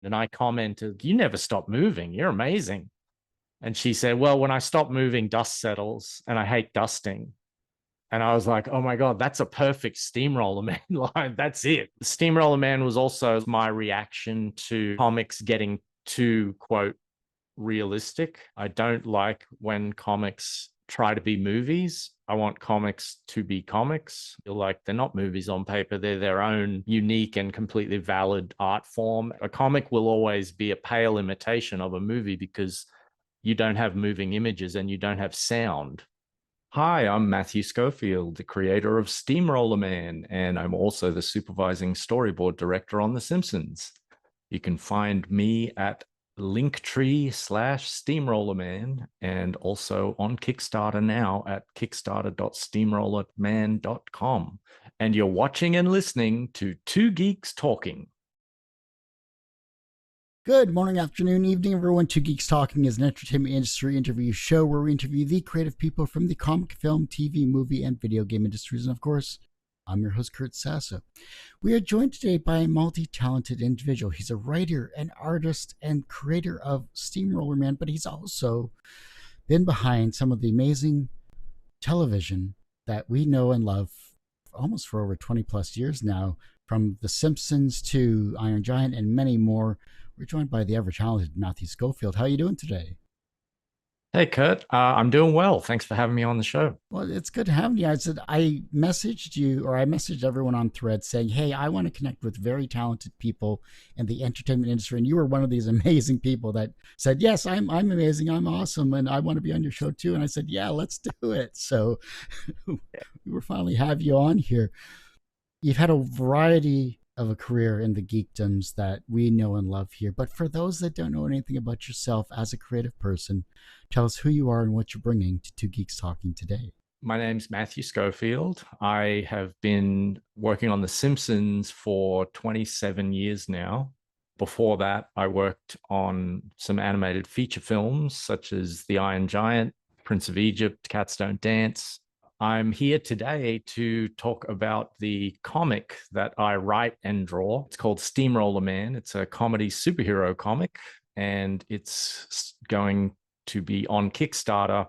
And I commented, "You never stop moving. You're amazing." And she said, "Well, when I stop moving, dust settles, and I hate dusting." And I was like, "Oh my God, that's a perfect Steamroller Man line. That's it." Steamroller Man was also my reaction to comics getting too, quote, realistic. I don't like when comics try to be movies. I want comics to be comics. Like, they're not movies on paper, they're their own unique and completely valid art form. A comic will always be a pale imitation of a movie because you don't have moving images and you don't have sound. Hi, I'm Matthew Schofield, the creator of Steamroller Man, and I'm also the supervising storyboard director on The Simpsons. You can find me at linktree/steamrollerman and also on Kickstarter now at kickstarter.steamrollerman.com. And you're watching and listening to Two Geeks Talking. Good morning, afternoon, evening, everyone. Two Geeks Talking is an entertainment industry interview show where we interview the creative people from the comic, film, TV, movie, and video game industries. And of course, I'm your host, Kurt Sasso. We are joined today by a multi-talented individual. He's a writer, an artist, and creator of Steamroller Man, but he's also been behind some of the amazing television that we know and love almost for over 20 plus years now, from The Simpsons to Iron Giant and many more. We're joined by the ever-talented Matthew Schofield. How are you doing today? Hey, Kurt. I'm doing well. Thanks for having me on the show. Well, it's good having you. I messaged you, or I messaged everyone on Thread saying, hey, I want to connect with very talented people in the entertainment industry. And you were one of these amazing people that said, yes, I'm amazing. I'm awesome. And I want to be on your show too. And I said, yeah, let's do it. So we were finally have you on here. You've had a variety of a career in the geekdoms that we know and love here. But for those that don't know anything about yourself as a creative person, tell us who you are and what you're bringing to Two Geeks Talking today. My name's Matthew Schofield. I have been working on The Simpsons for 27 years now. Before that, I worked on some animated feature films such as The Iron Giant, Prince of Egypt, Cats Don't Dance. I'm here today to talk about the comic that I write and draw. It's called Steamroller Man. It's a comedy superhero comic, and it's going to be on Kickstarter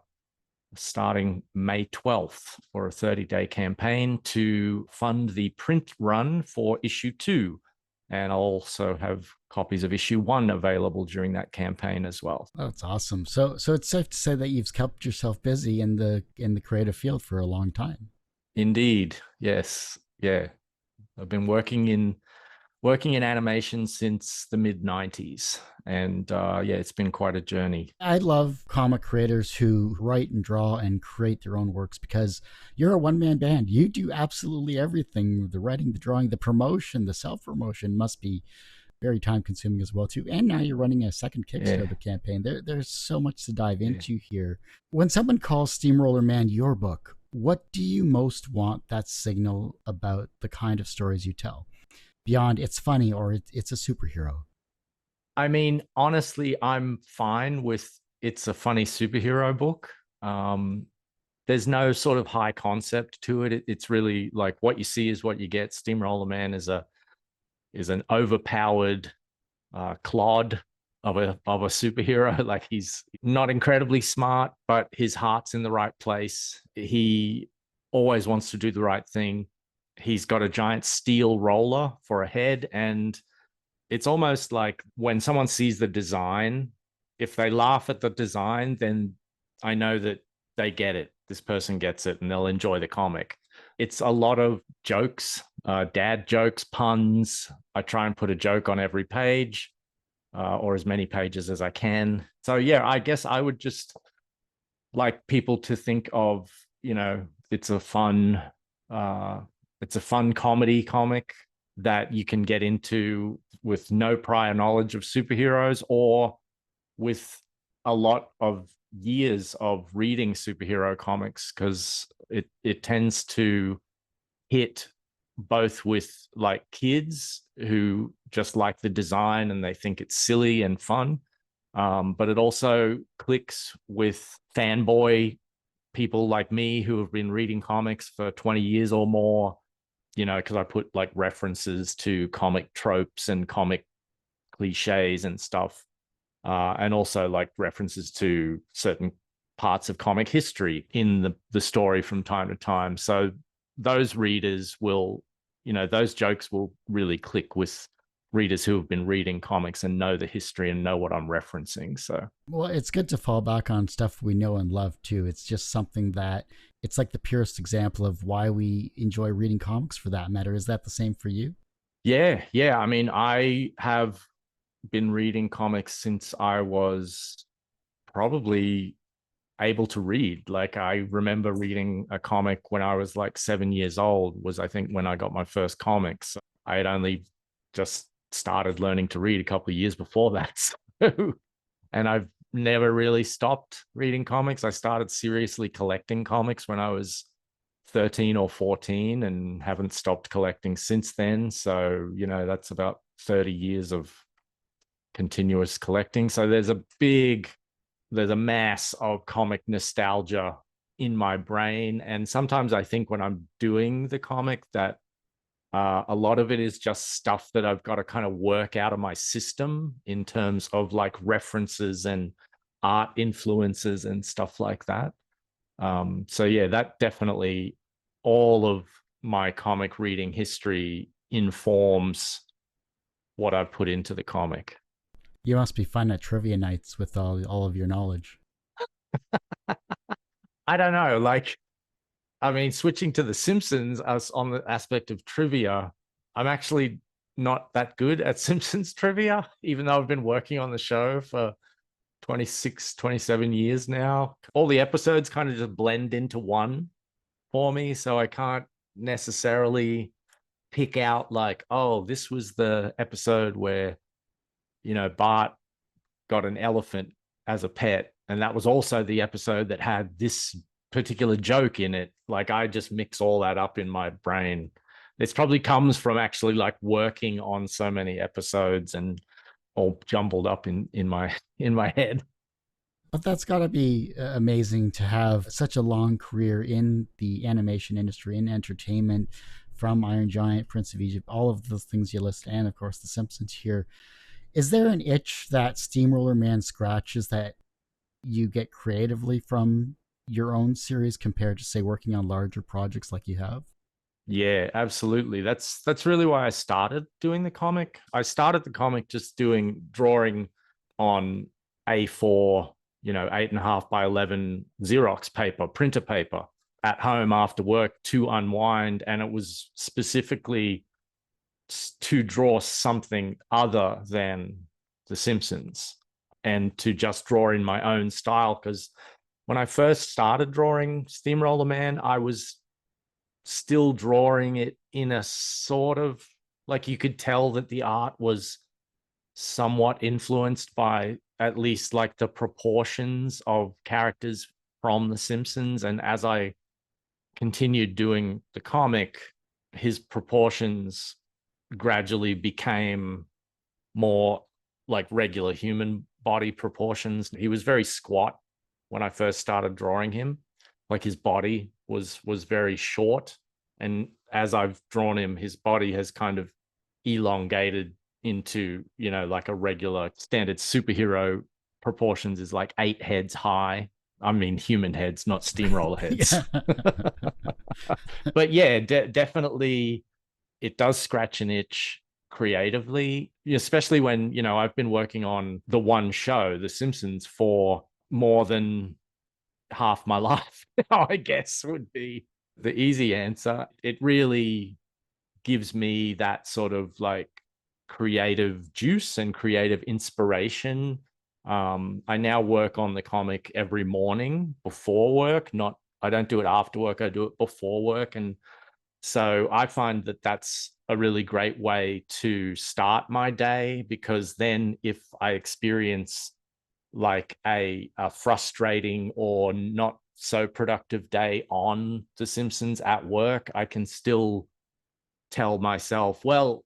starting May 12th for a 30-day campaign to fund the print run for issue 2. And I'll also have copies of issue 1 available during that campaign as well. Oh, that's awesome. So it's safe to say that you've kept yourself busy in the creative field for a long time. Indeed. Yes. Yeah. I've been working in animation since the mid 90s. And yeah, it's been quite a journey. I love comic creators who write and draw and create their own works because you're a one-man band. You do absolutely everything. The writing, the drawing, the promotion, the self-promotion must be very time-consuming as well, too. And now you're running a second Kickstarter campaign. There's so much to dive into here. When someone calls Steamroller Man your book, what do you most want that signal about the kind of stories you tell? Beyond it's funny or it's a superhero. I mean, honestly, I'm fine with it's a funny superhero book. There's no sort of high concept to it. It's really like what you see is what you get. Steamroller Man is an overpowered clod of a superhero. Like, he's not incredibly smart, but his heart's in the right place. He always wants to do the right thing. He's got a giant steel roller for a head, and it's almost like when someone sees the design, if they laugh at the design, then I know that they get it. This person gets it and they'll enjoy the comic. It's a lot of jokes, dad jokes, puns. I try and put a joke on every page, or as many pages as I can. So yeah, I guess I would just like people to think of, it's a fun comedy comic that you can get into with no prior knowledge of superheroes, or with a lot of years of reading superhero comics, because it tends to hit both with like kids who just like the design and they think it's silly and fun, but it also clicks with fanboy people like me who have been reading comics for 20 years or more, because I put like references to comic tropes and comic cliches and stuff, and also like references to certain parts of comic history in the story from time to time. So those readers will, those jokes will really click with readers who have been reading comics and know the history and know what I'm referencing. So, well, it's good to fall back on stuff we know and love too. It's just something that it's like the purest example of why we enjoy reading comics for that matter. Is that the same for you? yeah. I mean, I have been reading comics since I was probably able to read. Like I remember reading a comic when I was like 7 years old, was I think when I got my first comics. I had only just started learning to read a couple of years before that. So, and I've never really stopped reading comics. I started seriously collecting comics when I was 13 or 14 and haven't stopped collecting since then. So, that's about 30 years of continuous collecting. So there's a mass of comic nostalgia in my brain. And sometimes I think when I'm doing the comic that a lot of it is just stuff that I've got to kind of work out of my system in terms of like references and art influences and stuff like that. So yeah, that definitely, all of my comic reading history informs what I put into the comic. You must be fun at trivia nights with all of your knowledge. I don't know, like, I mean, switching to the Simpsons as on the aspect of trivia, I'm actually not that good at Simpsons trivia, even though I've been working on the show for 26, 27 years now. All the episodes kind of just blend into one for me. So I can't necessarily pick out like, oh, this was the episode where, Bart got an elephant as a pet. And that was also the episode that had this particular joke in it. Like I just mix all that up in my brain. This probably comes from actually like working on so many episodes and all jumbled up in my in my head. But that's got to be amazing to have such a long career in the animation industry, in entertainment, from Iron Giant, Prince of Egypt, all of those things you list, and of course The Simpsons here. Is there an itch that Steamroller Man scratches that you get creatively from your own series compared to, say, working on larger projects like you have? Yeah, absolutely. That's really why I started doing the comic. I started the comic just doing drawing on A4, 8.5 by 11 Xerox paper, printer paper at home after work to unwind. And it was specifically to draw something other than The Simpsons and to just draw in my own style. Because when I first started drawing Steamroller Man, I was still drawing it in a sort of like you could tell that the art was somewhat influenced by at least like the proportions of characters from The Simpsons. And as I continued doing the comic, his proportions gradually became more like regular human body proportions. He was very squat when I first started drawing him. Like his body was very short. And as I've drawn him, his body has kind of elongated into, like a regular standard superhero proportions is like 8 heads high. I mean, human heads, not steamroller heads. Yeah. But yeah, definitely it does scratch an itch creatively, especially when, I've been working on the one show, The Simpsons, for more than half my life, I guess would be the easy answer. It really gives me that sort of like creative juice and creative inspiration. I now work on the comic every morning before work, not I don't do it after work, I do it before work. And so I find that that's a really great way to start my day, because then if I experience like a frustrating or not so productive day on The Simpsons at work, I can still tell myself, well,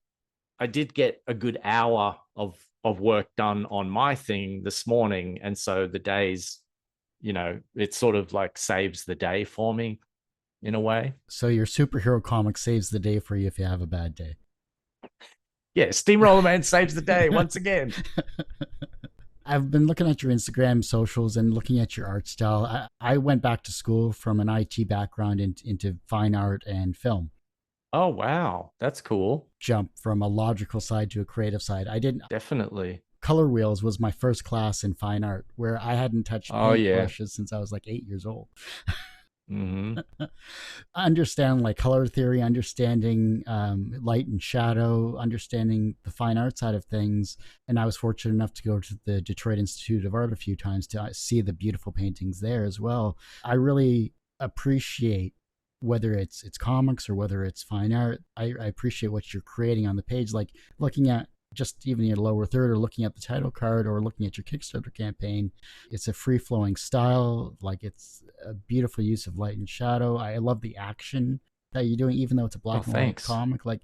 I did get a good hour of work done on my thing this morning. And so the days, it sort of like saves the day for me in a way. So your superhero comic saves the day for you if you have a bad day. Yeah, Steamroller Man saves the day once again. I've been looking at your Instagram socials and looking at your art style. I went back to school from an IT background into fine art and film. Oh, wow. That's cool. Jump from a logical side to a creative side. I didn't. Definitely. Color wheels was my first class in fine art, where I hadn't touched Oh, paint yeah. brushes since I was like 8 years old. Hmm. I understand like color theory, understanding light and shadow, understanding the fine art side of things. And I was fortunate enough to go to the Detroit Institute of Art a few times to see the beautiful paintings there as well. I really appreciate whether it's comics or whether it's fine art. I appreciate what you're creating on the page, like looking at just even your lower third or looking at the title card or looking at your Kickstarter campaign. It's a free flowing style. Like it's a beautiful use of light and shadow. I love the action that you're doing, even though it's a Oh, black and white thanks. comic. Like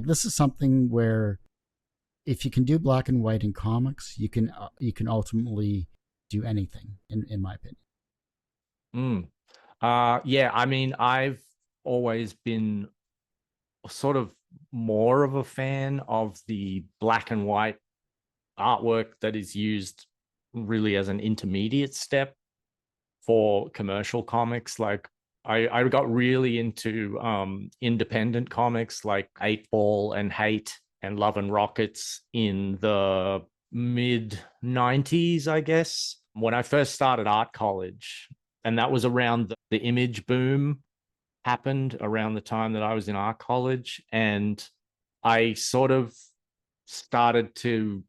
this is something where if you can do black and white in comics, you can ultimately do anything, in my opinion. Mm. Yeah, I mean, I've always been sort of more of a fan of the black and white artwork that is used really as an intermediate step for commercial comics. Like I got really into independent comics like Eight Ball and Hate and Love and Rockets in the mid 90s, I guess, when I first started art college. And that was around the image boom happened around the time that I was in art college. And I sort of started to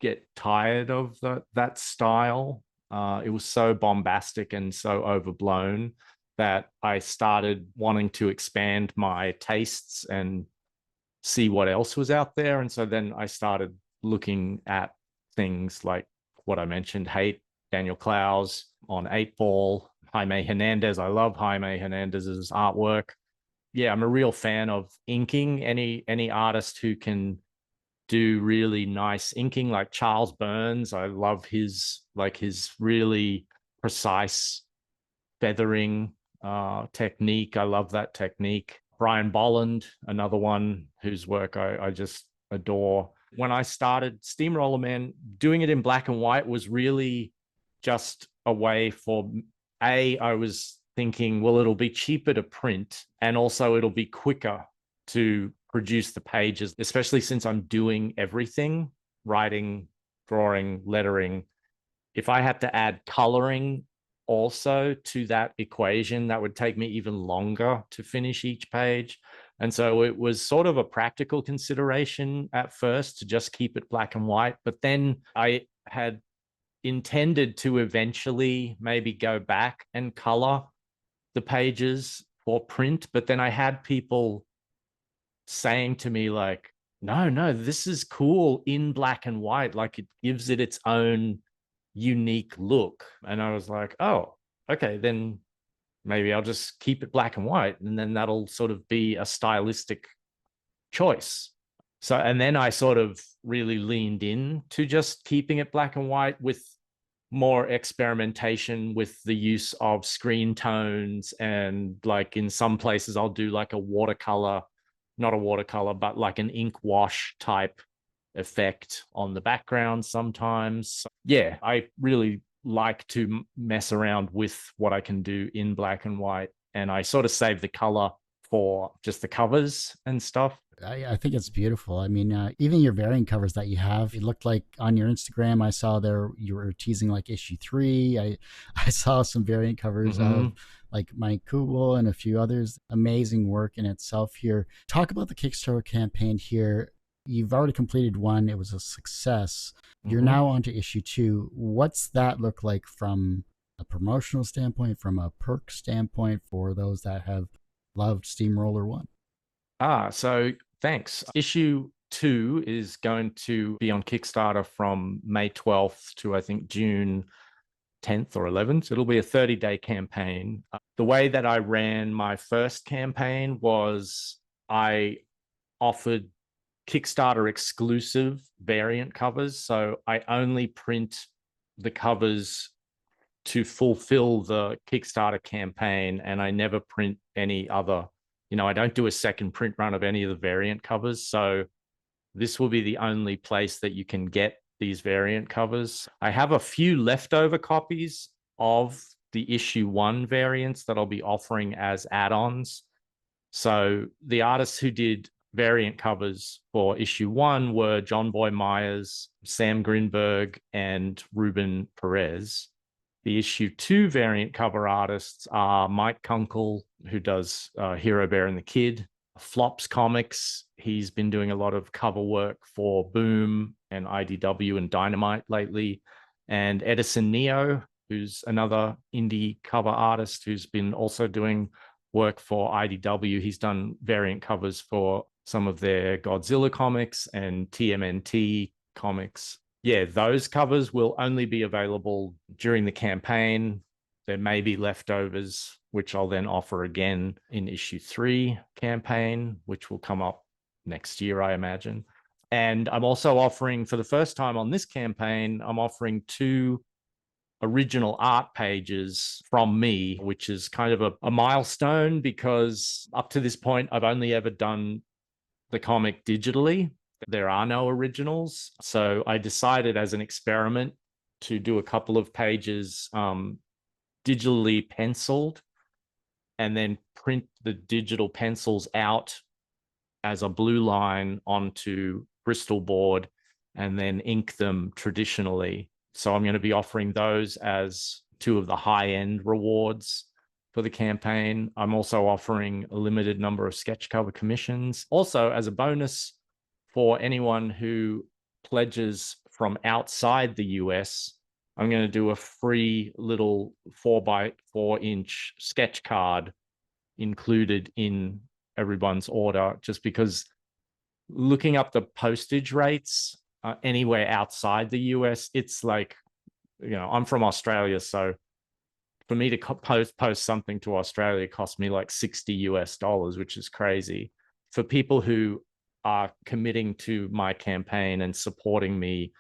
get tired of that style. It was so bombastic and so overblown that I started wanting to expand my tastes and see what else was out there. And so then I started looking at things like what I mentioned, Hate, Daniel Clowes on Eight Ball, Jaime Hernandez. I love Jaime Hernandez's artwork. Yeah, I'm a real fan of inking. Any artist who can do really nice inking, like Charles Burns. I love his really precise feathering technique. I love that technique. Brian Bolland, another one whose work I just adore. When I started Steamroller Man, doing it in black and white was really just a way for I was thinking, well, it'll be cheaper to print and also it'll be quicker to produce the pages, especially since I'm doing everything, writing, drawing, lettering. If I had to add coloring also to that equation, that would take me even longer to finish each page. And so it was sort of a practical consideration at first to just keep it black and white. But then I had intended to eventually maybe go back and color the pages for print. But then I had people saying to me, like, no, this is cool in black and white. Like it gives it its own unique look. And I was like, oh, okay, then maybe I'll just keep it black and white. And then that'll sort of be a stylistic choice. So, and then I sort of really leaned in to just keeping it black and white with more experimentation with the use of screen tones. And like in some places, I'll do like a watercolor, not a watercolor, but like an ink wash type effect on the background sometimes. Yeah, I really like to mess around with what I can do in black and white. And I sort of save the color for just the covers and stuff. I think it's beautiful. I mean, even your variant covers that you have, it looked like on your Instagram, I saw there you were teasing like issue 3. I saw some variant covers of like Mike Kubel and a few others. Amazing work in itself here. Talk about the Kickstarter campaign here. You've already completed one. It was a success. You're now on to issue 2. What's that look like from a promotional standpoint, from a perk standpoint for those that have loved Steamroller 1? So thanks. Issue 2 is going to be on Kickstarter from May 12th to I think June 10th or 11th. It'll be a 30-day campaign. The way that I ran my first campaign was I offered Kickstarter exclusive variant covers. So I only print the covers to fulfill the Kickstarter campaign, and I never print any other. I don't do a second print run of any of the variant covers. So this will be the only place that you can get these variant covers. I have a few leftover copies of the issue 1 variants that I'll be offering as add-ons. So the artists who did variant covers for issue 1 were John Boy Myers, Sam Greenberg, and Ruben Perez. The issue 2 variant cover artists are Mike Kunkel, who does Hero Bear and the Kid, Flops Comics. He's been doing a lot of cover work for Boom and IDW and Dynamite lately, and Edison Neo, who's another indie cover artist who's been also doing work for IDW. He's done variant covers for some of their Godzilla comics and TMNT comics. Yeah, those covers will only be available during the campaign. There may be leftovers, which I'll then offer again in issue 3 campaign, which will come up next year, I imagine. And I'm also offering, for the first time on this campaign, I'm offering 2 original art pages from me, which is kind of a milestone, because up to this point, I've only ever done the comic digitally. There are no originals. So I decided as an experiment to do a couple of pages digitally penciled and then print the digital pencils out as a blue line onto Bristol board and then ink them traditionally. So I'm going to be offering those as 2 of the high-end rewards for the campaign. I'm also offering a limited number of sketch cover commissions. Also, as a bonus for anyone who pledges from outside the US, I'm going to do a free little 4x4-inch sketch card included in everyone's order, just because looking up the postage rates anywhere outside the US, it's like, I'm from Australia, so for me to post something to Australia cost me like $60, which is crazy. For people who are committing to my campaign and supporting me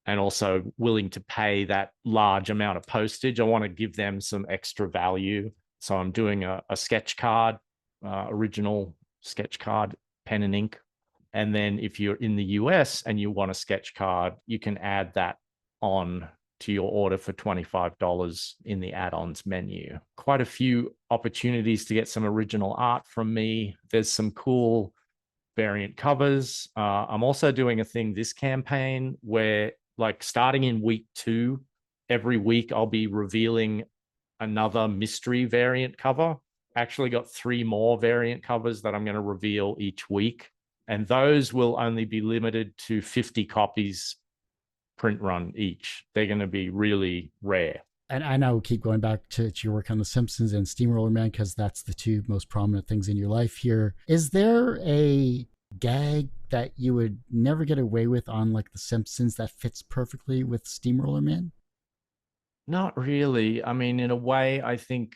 and also willing to pay that large amount of postage, I want to give them some extra value. So I'm doing a sketch card, original sketch card, pen and ink. And then if you're in the US and you want a sketch card, you can add that on to your order for $25 in the add-ons menu. Quite a few opportunities to get some original art from me. There's some cool variant covers. I'm also doing a thing this campaign where, like, starting in week 2, every week I'll be revealing another mystery variant cover. Actually got 3 more variant covers that I'm going to reveal each week. And those will only be limited to 50 copies print run each. They're going to be really rare. And I know keep going back to your work on The Simpsons and Steamroller Man, because that's the 2 most prominent things in your life here. Is there a gag that you would never get away with on like The Simpsons that fits perfectly with Steamroller Man? Not really. I mean, in a way, I think,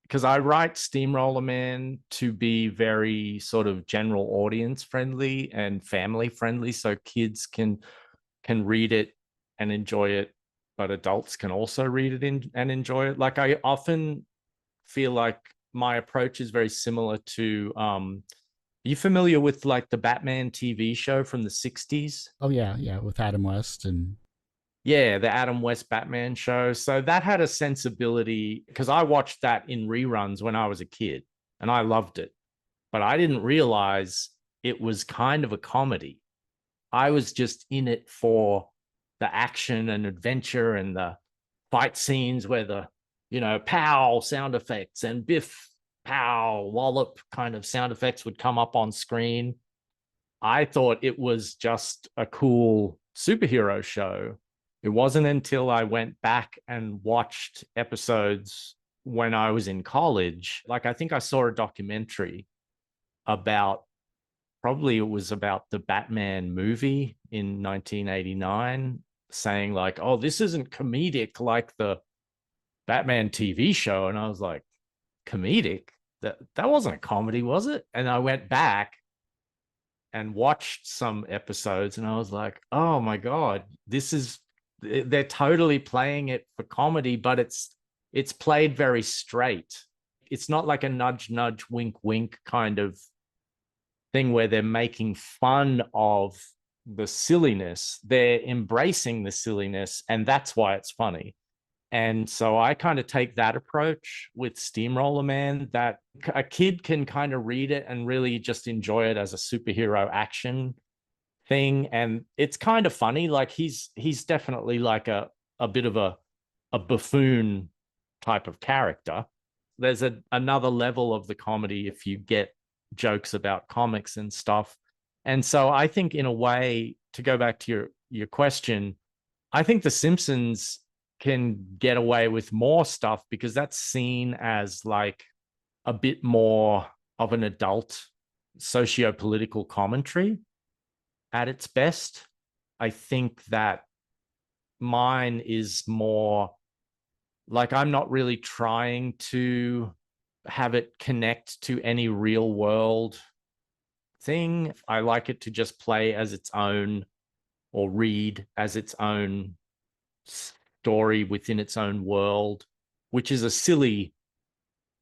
because I write Steamroller Man to be very sort of general audience friendly and family friendly, so kids can read it and enjoy it, but adults can also read it and enjoy it. Like, I often feel like my approach is very similar to are you familiar with like the Batman TV show from the 60s? Oh yeah, with Adam West and Yeah, the Adam West Batman show. So that had a sensibility, because I watched that in reruns when I was a kid and I loved it. But I didn't realize it was kind of a comedy. I was just in it for the action and adventure and the fight scenes where the, pow sound effects and biff, pow, wallop kind of sound effects would come up on screen. I thought it was just a cool superhero show. It wasn't until I went back and watched episodes when I was in college. Like, I think I saw a documentary about, probably it was about the Batman movie in 1989, saying like, oh, this isn't comedic like the Batman TV show. And I was like, comedic? That wasn't a comedy, was it? And I went back and watched some episodes and I was like, oh my God, they're totally playing it for comedy, but it's played very straight. It's not like a nudge, nudge, wink, wink kind of thing where they're making fun of the silliness. They're embracing the silliness, and that's why it's funny. And so I kind of take that approach with Steamroller Man, that a kid can kind of read it and really just enjoy it as a superhero action thing. And it's kind of funny. Like he's definitely like a bit of a buffoon type of character. There's another level of the comedy if you get jokes about comics and stuff. And so I think, in a way, to go back to your question, I think The Simpsons can get away with more stuff because that's seen as like a bit more of an adult socio-political commentary at its best. I think that mine is more like, I'm not really trying to have it connect to any real world thing. I like it to just play as its own, or read as its own story within its own world, which is a silly,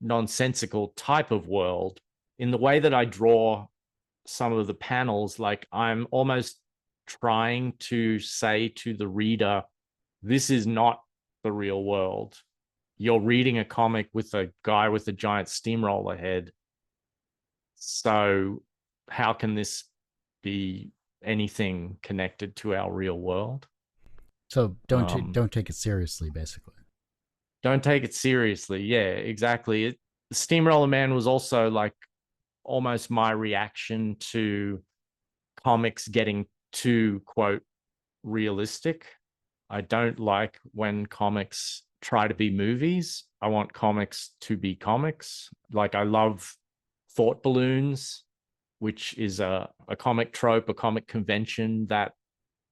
nonsensical type of world. In the way that I draw some of the panels, like I'm almost trying to say to the reader, this is not the real world. You're reading a comic with a guy with a giant steamroller head. So how can this be anything connected to our real world? So don't take it seriously, basically. Don't take it seriously. Yeah, exactly. Steamroller Man was also like almost my reaction to comics getting too, quote, realistic. I don't like when comics try to be movies. I want comics to be comics. Like, I love thought balloons, which is a comic trope, a comic convention that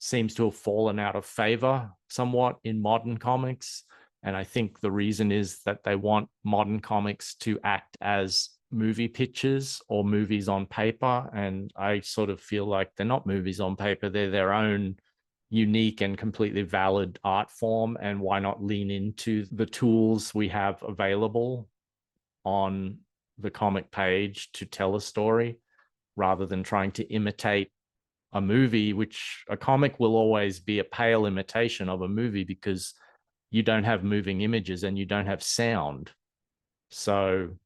seems to have fallen out of favor somewhat in modern comics. And I think the reason is that they want modern comics to act as movie pictures or movies on paper. And I sort of feel like they're not movies on paper. They're their own unique and completely valid art form. And why not lean into the tools we have available on the comic page to tell a story, rather than trying to imitate a movie, which a comic will always be a pale imitation of a movie because you don't have moving images and you don't have sound. So,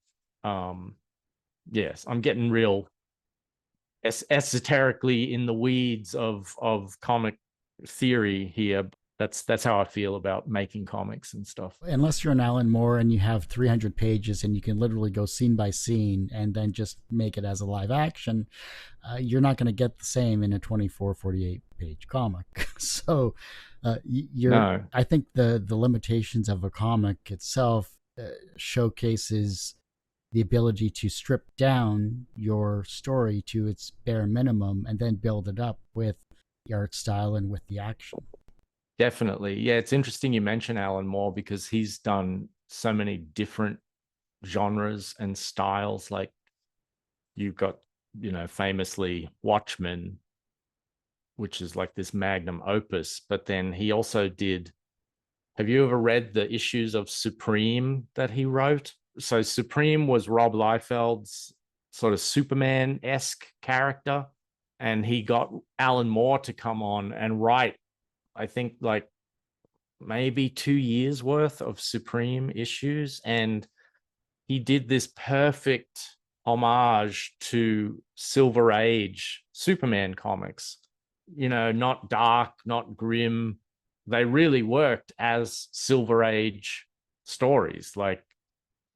yes, I'm getting real esoterically in the weeds of comic theory here. That's how I feel about making comics and stuff. Unless you're an Alan Moore and you have 300 pages and you can literally go scene by scene and then just make it as a live action, you're not going to get the same in a 24, 48 page comic. So No. I think the limitations of a comic itself showcases the ability to strip down your story to its bare minimum and then build it up with the art style and with the action. Definitely. Yeah, it's interesting you mention Alan Moore because he's done so many different genres and styles. Like, you've got, famously Watchmen, which is like this magnum opus, but then he also did, have you ever read the issues of Supreme that he wrote? So Supreme was Rob Liefeld's sort of Superman-esque character, and he got Alan Moore to come on and write, I think, like maybe 2 years worth of Supreme issues. And he did this perfect homage to Silver Age Superman comics, not dark, not grim. They really worked as Silver Age stories, like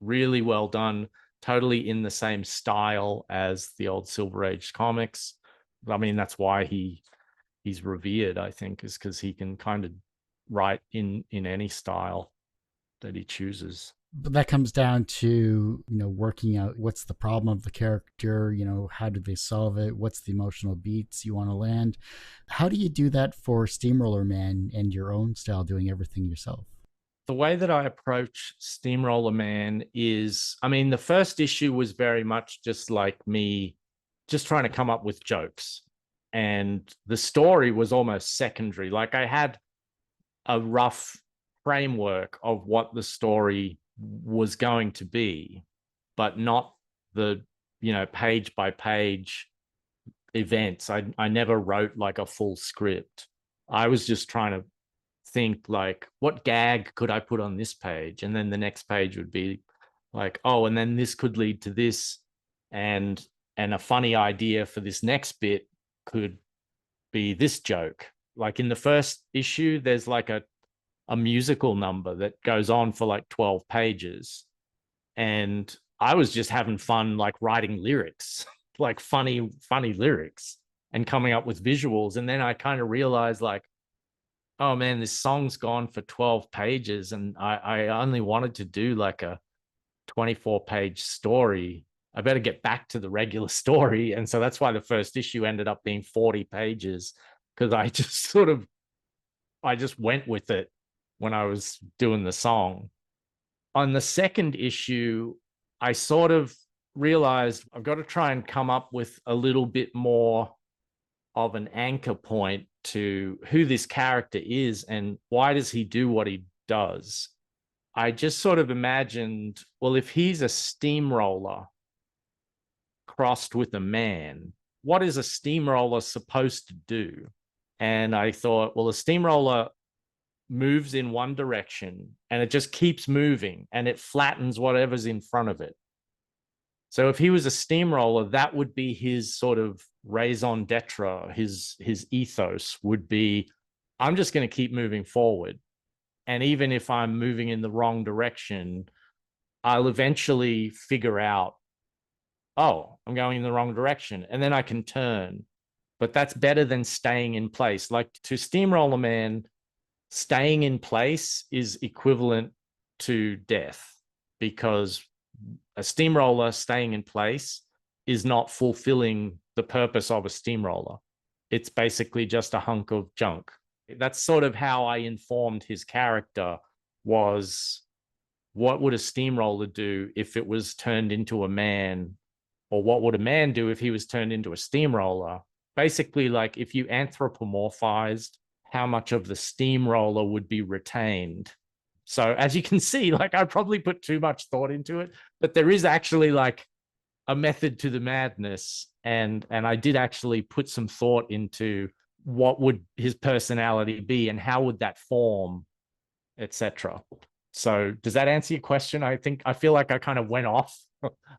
really well done, totally in the same style as the old Silver Age comics. I mean, that's why he's revered, I think, is because he can kind of write in any style that he chooses. But that comes down to working out what's the problem of the character, how do they solve it, what's the emotional beats you want to land. How do you do that for Steamroller Man and your own style, doing everything yourself? The way that I approach Steamroller Man is, I mean, the first issue was very much just like me just trying to come up with jokes, and the story was almost secondary. Like, I had a rough framework of what the story was going to be, but not the page by page events. I never wrote like a full script. I was just trying to think like, what gag could I put on this page? And then the next page would be like, oh, and then this could lead to this. And a funny idea for this next bit could be this joke. Like in the first issue, there's like a musical number that goes on for like 12 pages. And I was just having fun, like writing lyrics, like funny lyrics and coming up with visuals. And then I kind of realized like, oh man, this song's gone for 12 pages. And I only wanted to do like a 24-page story. I better get back to the regular story. And so that's why the first issue ended up being 40 pages, because I just went with it when I was doing the song. On the second issue, I sort of realized I've got to try and come up with a little bit more of an anchor point to who this character is and why does he do what he does. I just sort of imagined, well, if he's a steamroller crossed with a man, what is a steamroller supposed to do? And I thought, well, a steamroller moves in one direction and it just keeps moving and it flattens whatever's in front of it. So if he was a steamroller, that would be his sort of raison d'etre, his ethos would be, I'm just going to keep moving forward. And even if I'm moving in the wrong direction, I'll eventually figure out, oh, I'm going in the wrong direction. And then I can turn. But that's better than staying in place. Like to Steamroller Man, staying in place is equivalent to death, because a steamroller staying in place is not fulfilling the purpose of a steamroller. It's basically just a hunk of junk. That's sort of how I informed his character, was what would a steamroller do if it was turned into a man? Or what would a man do if he was turned into a steamroller? Basically, like if you anthropomorphized, how much of the steamroller would be retained. So as you can see, like I probably put too much thought into it, but there is actually like a method to the madness. And I did actually put some thought into what would his personality be and how would that form, etc. So does that answer your question? I feel like I kind of went off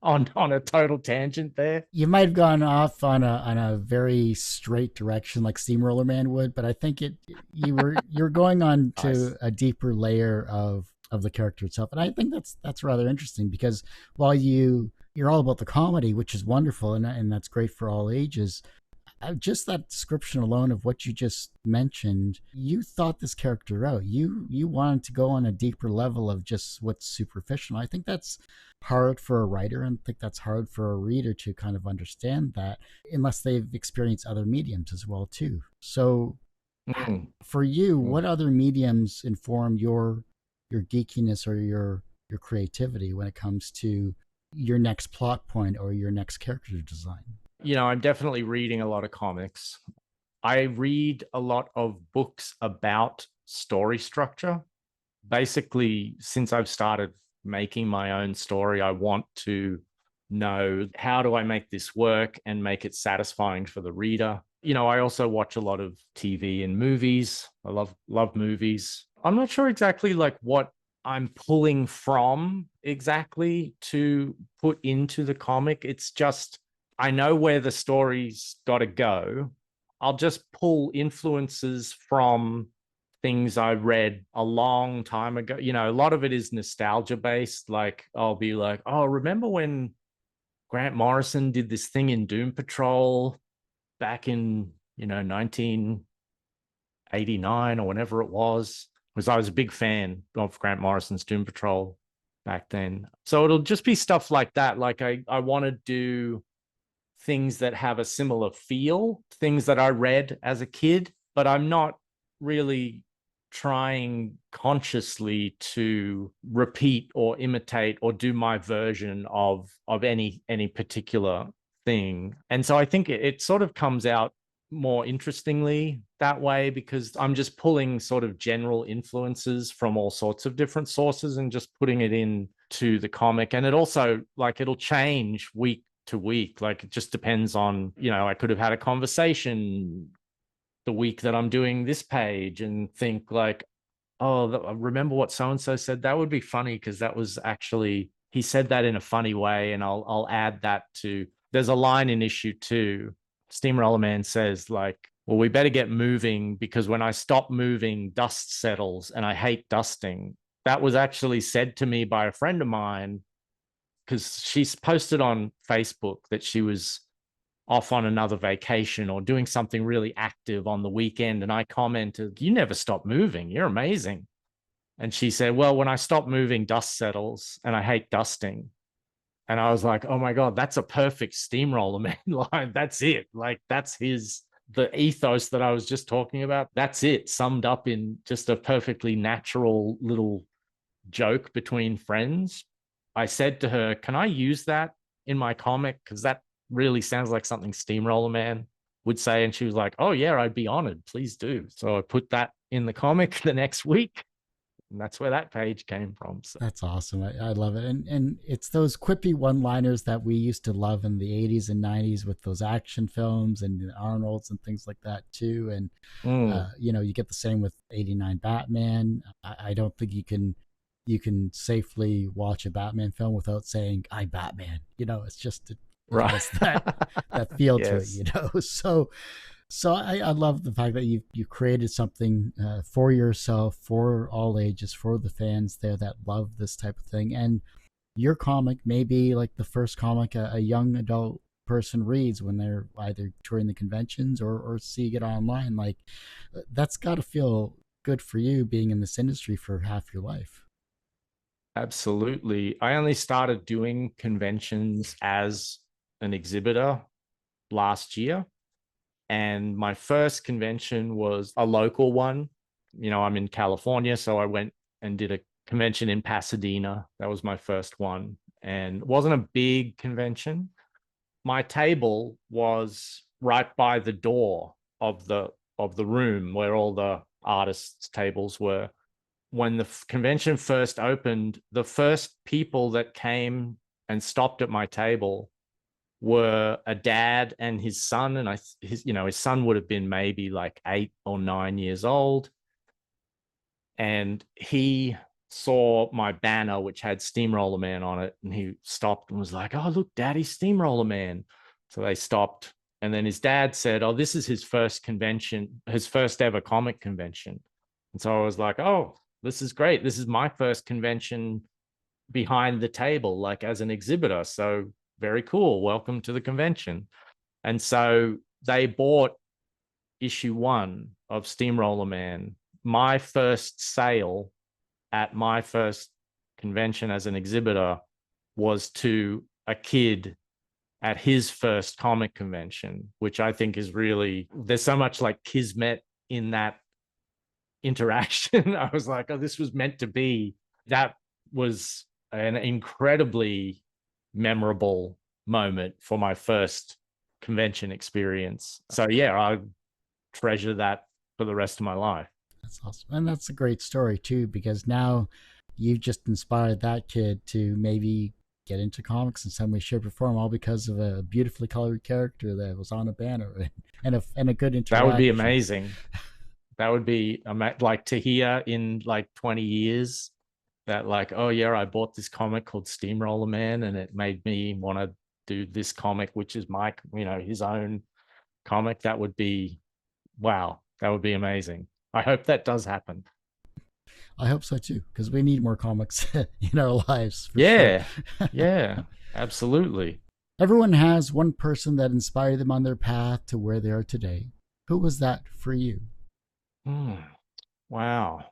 on a total tangent there. You might have gone off on a very straight direction like Steamroller Man would, but I think you're going on to nice. A deeper layer of the character itself. And I think that's rather interesting, because while you're all about the comedy, which is wonderful and that's great for all ages, just that description alone of what you just mentioned, you thought this character out. You wanted to go on a deeper level of just what's superficial. I think that's hard for a writer, and I think that's hard for a reader to kind of understand that, unless they've experienced other mediums as well too. So for you, what other mediums inform your geekiness or your creativity when it comes to your next plot point or your next character design? You know, I'm definitely reading a lot of comics. I read a lot of books about story structure. Basically, since I've started making my own story, I want to know, how do I make this work and make it satisfying for the reader? You know, I also watch a lot of TV and movies. I love movies. I'm not sure exactly like what I'm pulling from exactly to put into the comic. It's just, I know where the story's got to go. I'll just pull influences from things I read a long time ago. You know, a lot of it is nostalgia based. Like I'll be like, oh, remember when Grant Morrison did this thing in Doom Patrol back in, 1989 or whenever it was? Because I was a big fan of Grant Morrison's Doom Patrol back then. So it'll just be stuff like that. Like I want to do things that have a similar feel, things that I read as a kid, but I'm not really trying consciously to repeat or imitate or do my version of any particular thing. And so I think it sort of comes out more interestingly that way, because I'm just pulling sort of general influences from all sorts of different sources and just putting it into the comic. And it also, like, it'll change week to week. Like it just depends on, I could have had a conversation the week that I'm doing this page and think like, oh, I remember what so-and-so said. That would be funny because that was actually, he said that in a funny way. And I'll add that to, there's a line in issue 2. Steamroller Man says like, well, we better get moving because when I stop moving, dust settles and I hate dusting. That was actually said to me by a friend of mine because she's posted on Facebook that she was off on another vacation or doing something really active on the weekend. And I commented, you never stop moving. You're amazing. And she said, well, when I stop moving, dust settles and I hate dusting. And I was like, oh my God, that's a perfect Steamroller Man line. That's it. Like that's the ethos that I was just talking about. That's it summed up in just a perfectly natural little joke between friends. I said to her, can I use that in my comic? Because that really sounds like something Steamroller Man would say. And she was like, oh yeah, I'd be honored. Please do. So I put that in the comic the next week. And that's where that page came from. So. That's awesome. I love it. And it's those quippy one-liners that we used to love in the 80s and 90s with those action films and Arnold's and things like that too. And, you get the same with 89 Batman. I don't think you can safely watch a Batman film without saying, I Batman. It's just right. Has that feel yes. to it, So I love the fact that you created something for yourself, for all ages, for the fans there that love this type of thing. And your comic may be like the first comic a young adult person reads when they're either touring the conventions or seeing it online. Like that's got to feel good for you being in this industry for half your life. Absolutely. I only started doing conventions as an exhibitor last year. And my first convention was a local one. I'm in California, so I went and did a convention in Pasadena. That was my first one. And it wasn't a big convention. My table was right by the door of the room where all the artists' tables were. When the convention first opened, the first people that came and stopped at my table were a dad and his son, and his son would have been maybe like 8 or 9 years old, and he saw my banner which had Steamroller Man on it, and he stopped and was like, oh look, Daddy, Steamroller Man. So they stopped, and then his dad said, oh, this is his first convention, his first ever comic convention. And so I was like, oh, this is great, this is my first convention behind the table, like as an exhibitor. So very cool. Welcome to the convention. And so they bought issue 1 of Steamroller Man. My first sale at my first convention as an exhibitor was to a kid at his first comic convention, which I think is really, there's so much like kismet in that interaction. I was like, oh, this was meant to be. That was an incredibly memorable moment for my first convention experience. So yeah, I treasure that for the rest of my life. That's awesome. And that's a great story too, because now you've just inspired that kid to maybe get into comics in some way, shape, or form, all because of a beautifully colored character that was on a banner and a good interaction. That would be amazing. That would be like to hear in like 20 years that like, oh yeah, I bought this comic called Steamroller Man and it made me want to do this comic, which is Mike, his own comic. That would be, wow, that would be amazing. I hope that does happen. I hope so too, because we need more comics in our lives. Yeah, sure. Yeah, absolutely. Everyone has one person that inspired them on their path to where they are today. Who was that for you? Wow.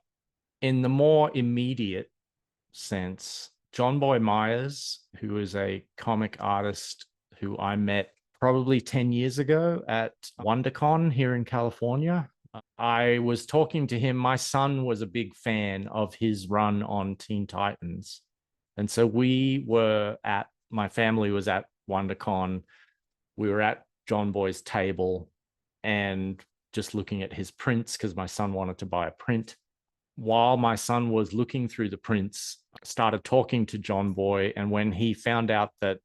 In the more immediate sense, John Boy Myers, who is a comic artist who I met probably 10 years ago at WonderCon here in California. I was talking to him. My son was a big fan of his run on Teen Titans. And so my family was at WonderCon. We were at John Boy's table and just looking at his prints because my son wanted to buy a print. While my son was looking through the prints, started talking to John Boy. And when he found out that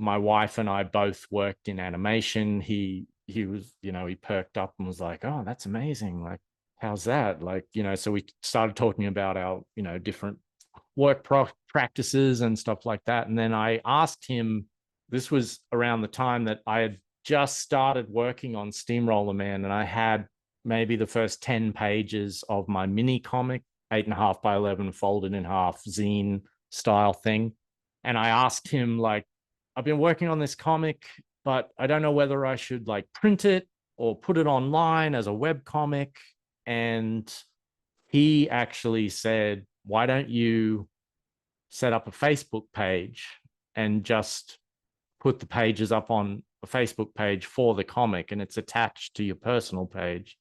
my wife and I both worked in animation. He was, he perked up and was like, "Oh, that's amazing. Like, how's that?" Like, so we started talking about our, different work practices and stuff like that. And then I asked him, this was around the time that I had just started working on Steamroller Man, and I had maybe the first 10 pages of my mini comic, 8.5 by 11, folded in half, zine style thing. And I asked him, like, I've been working on this comic, but I don't know whether I should like print it or put it online as a web comic. And he actually said, why don't you set up a Facebook page and just put the pages up on a Facebook page for the comic, and it's attached to your personal page.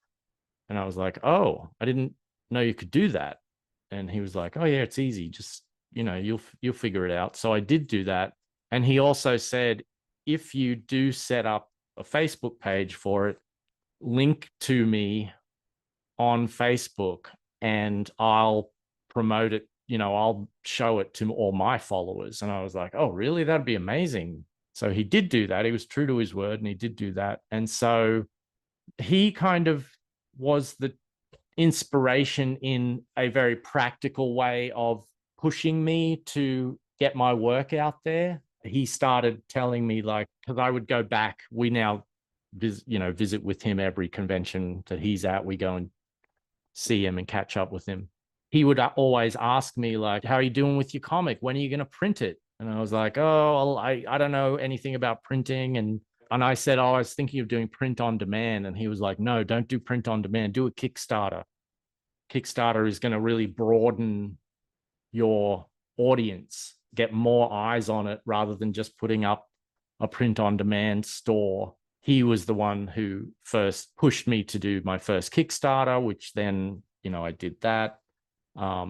And I was like, oh, I didn't know you could do that. And he was like, oh yeah, it's easy. Just, you'll figure it out. So I did do that. And he also said, if you do set up a Facebook page for it, link to me on Facebook and I'll promote it. I'll show it to all my followers. And I was like, oh, really? That'd be amazing. So he did do that. He was true to his word and he did do that. And so he kind of was the inspiration in a very practical way of pushing me to get my work out there. He started telling me, like, because I would go back, we now visit with him every convention that he's at. We go and see him and catch up with him. He would always ask me, like, how are you doing with your comic? When are you going to print it? And I was like, oh, well, I don't know anything about printing. And I said, oh, I was thinking of doing print on demand. And he was like, no, don't do print on demand. Do a Kickstarter. Kickstarter is going to really broaden your audience, get more eyes on it rather than just putting up a print on demand store. He was the one who first pushed me to do my first Kickstarter, which then, I did that.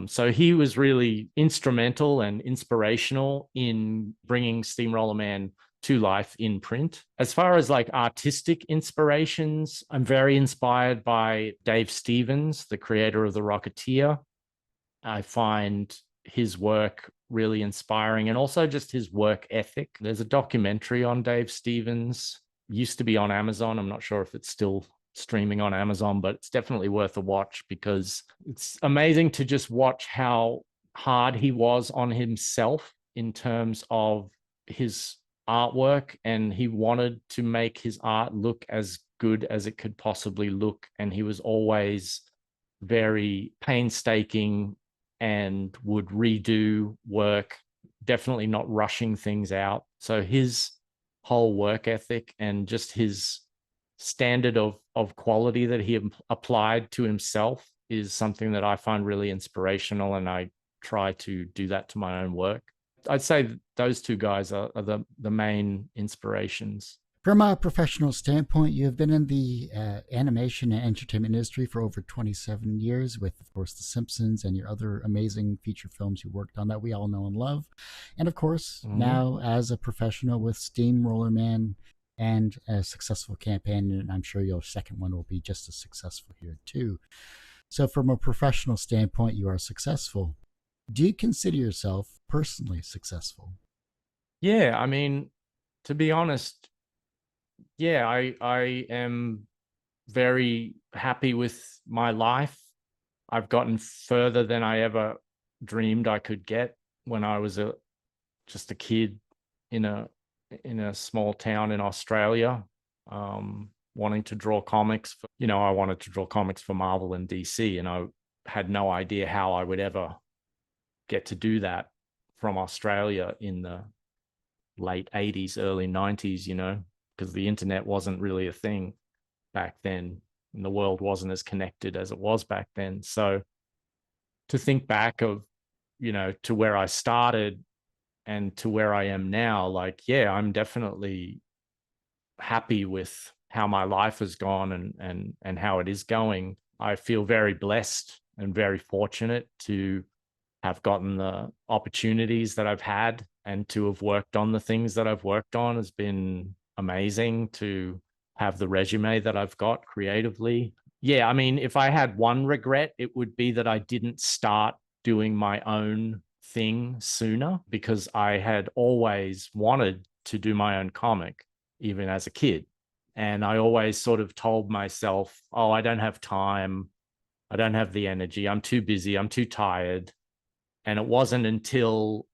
So he was really instrumental and inspirational in bringing Steamroller Man to life in print. As far as like artistic inspirations, I'm very inspired by Dave Stevens, the creator of The Rocketeer. I find his work really inspiring, and also just his work ethic. There's a documentary on Dave Stevens, used to be on Amazon. I'm not sure if it's still streaming on Amazon, but it's definitely worth a watch because it's amazing to just watch how hard he was on himself in terms of his artwork, and he wanted to make his art look as good as it could possibly look, and he was always very painstaking and would redo work, definitely not rushing things out. So his whole work ethic and just his standard of quality that he applied to himself is something that I find really inspirational, and I try to do that to my own work. I'd say those two guys are the main inspirations. From a professional standpoint, you have been in the animation and entertainment industry for over 27 years with, of course, The Simpsons and your other amazing feature films you worked on that we all know and love. And, of course, now as a professional with Steamroller Man and a successful campaign, and I'm sure your second one will be just as successful here, too. So from a professional standpoint, you are successful. Do you consider yourself personally successful? Yeah, I mean, to be honest, yeah, I am very happy with my life. I've gotten further than I ever dreamed I could get when I was just a kid in a small town in Australia, wanting to draw comics. I wanted to draw comics for Marvel and DC, and I had no idea how I would ever get to do that from Australia in the late 80s, early 90s, because the internet wasn't really a thing back then, and the world wasn't as connected as it was back then. So to think back of, to where I started and to where I am now, like, yeah, I'm definitely happy with how my life has gone and how it is going. I feel very blessed and very fortunate to have gotten the opportunities that I've had, and to have worked on the things that I've worked on has been amazing. To have the resume that I've got creatively. Yeah, I mean, if I had one regret, it would be that I didn't start doing my own thing sooner, because I had always wanted to do my own comic, even as a kid. And I always sort of told myself, oh, I don't have time. I don't have the energy. I'm too busy. I'm too tired. And it wasn't until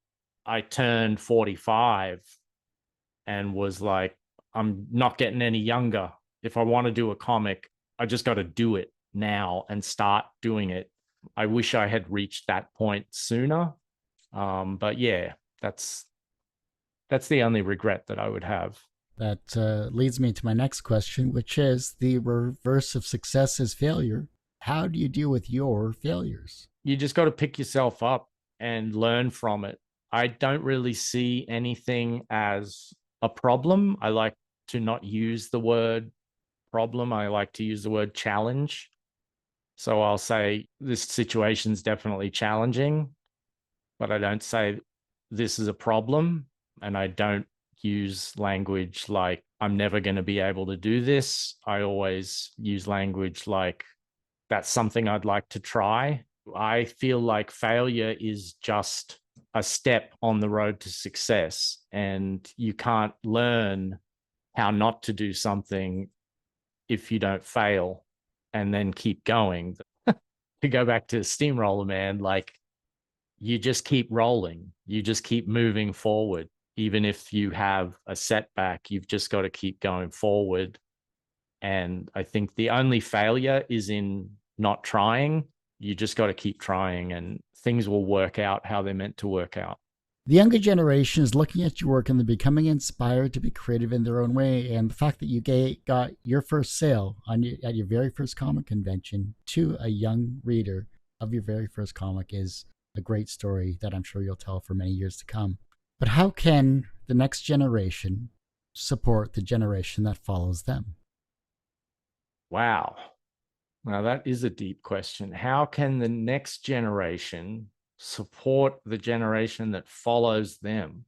I turned 45 and was like, I'm not getting any younger. If I want to do a comic, I just got to do it now and start doing it. I wish I had reached that point sooner. But yeah, that's the only regret that I would have. That leads me to my next question, which is the reverse of success is failure. How do you deal with your failures? You just got to pick yourself up and learn from it. I don't really see anything as a problem. I like to not use the word problem. I like to use the word challenge. So I'll say this situation's definitely challenging, but I don't say this is a problem. And I don't use language like I'm never going to be able to do this. I always use language like that's something I'd like to try. I feel like failure is just a step on the road to success, and you can't learn how not to do something if you don't fail and then keep going. To go back to Steamroller Man, like you just keep rolling, you just keep moving forward. Even if you have a setback, you've just got to keep going forward. And I think the only failure is in not trying. You just got to keep trying and things will work out how they're meant to work out. The younger generation is looking at your work and they're becoming inspired to be creative in their own way. And the fact that you got your first sale at your very first comic convention to a young reader of your very first comic is a great story that I'm sure you'll tell for many years to come. But how can the next generation support the generation that follows them? Wow. Now, that is a deep question. How can the next generation support the generation that follows them?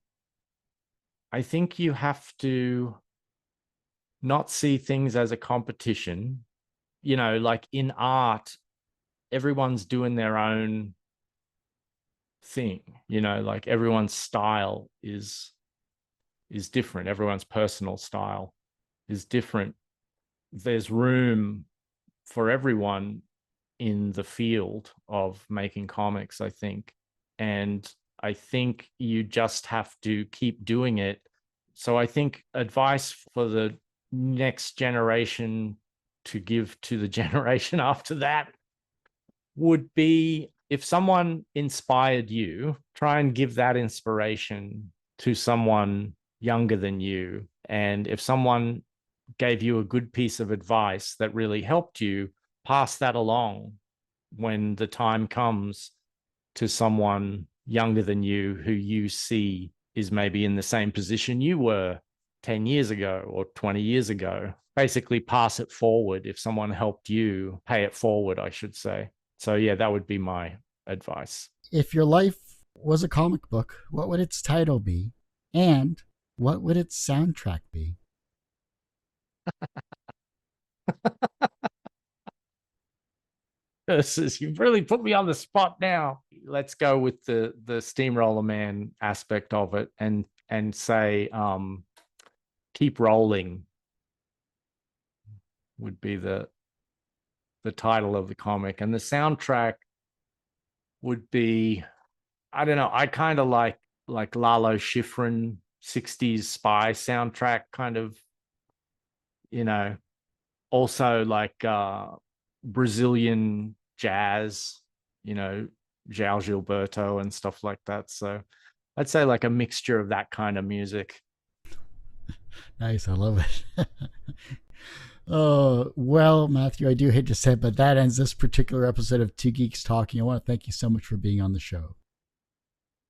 I think you have to not see things as a competition. You know, like in art, everyone's doing their own thing. You know, like everyone's style is different. Everyone's personal style is different. There's room for everyone in the field of making comics, I think. And I think you just have to keep doing it. So I think advice for the next generation to give to the generation after that would be, if someone inspired you, try and give that inspiration to someone younger than you. And if someone gave you a good piece of advice that really helped you, pass that along when the time comes to someone younger than you who you see is maybe in the same position you were 10 years ago or 20 years ago. Basically, pass it forward. If someone helped you, pay it forward, I should say. So, yeah, that would be my advice. If your life was a comic book, what would its title be? And what would its soundtrack be? You've really put me on the spot now. Let's go with the Steamroller Man aspect of it and say keep rolling would be the title of the comic. And the soundtrack would be, I don't know, I kind of like Lalo Schifrin 60s spy soundtrack kind of, you know, also like Brazilian jazz, you know, João Gilberto and stuff like that. So I'd say like a mixture of that kind of music. Nice, I love it. Oh, well, Matthew, I do hate to say it, but that ends this particular episode of Two Geeks Talking. I want to thank you so much for being on the show.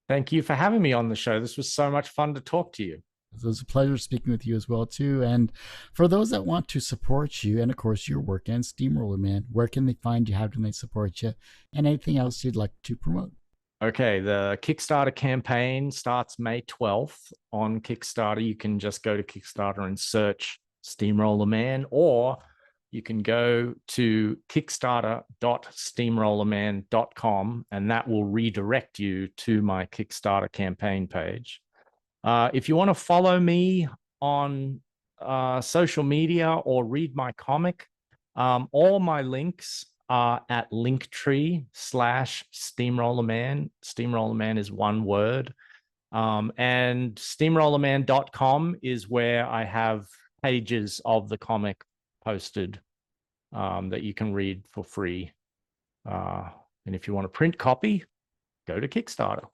Thank you for having me on the show. This was so much fun to talk to you. It was a pleasure speaking with you as well, too. And for those that want to support you, and of course your work and Steamroller Man, where can they find you? How can they support you? And anything else you'd like to promote? Okay, the Kickstarter campaign starts May 12th on Kickstarter. You can just go to Kickstarter and search Steamroller Man, or you can go to kickstarter.steamrollerman.com, and that will redirect you to my Kickstarter campaign page. If you want to follow me on social media or read my comic, all my links are at linktree/Steamroller Man. Steamroller Man is one word. And steamrollerman.com is where I have pages of the comic posted that you can read for free. And if you want a print copy, go to Kickstarter.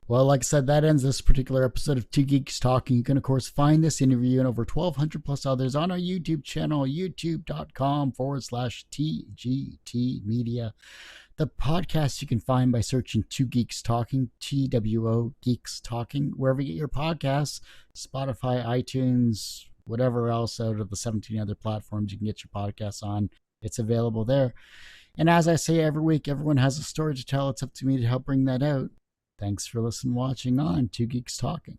Well, like I said, that ends this particular episode of Two Geeks Talking. You can, of course, find this interview and over 1,200 plus others on our YouTube channel, youtube.com/TGT Media. The podcast you can find by searching Two Geeks Talking, TWO Geeks Talking, wherever you get your podcasts, Spotify, iTunes, whatever else out of the 17 other platforms you can get your podcasts on. It's available there. And as I say every week, everyone has a story to tell. It's up to me to help bring that out. Thanks for listening, watching on Two Geeks Talking.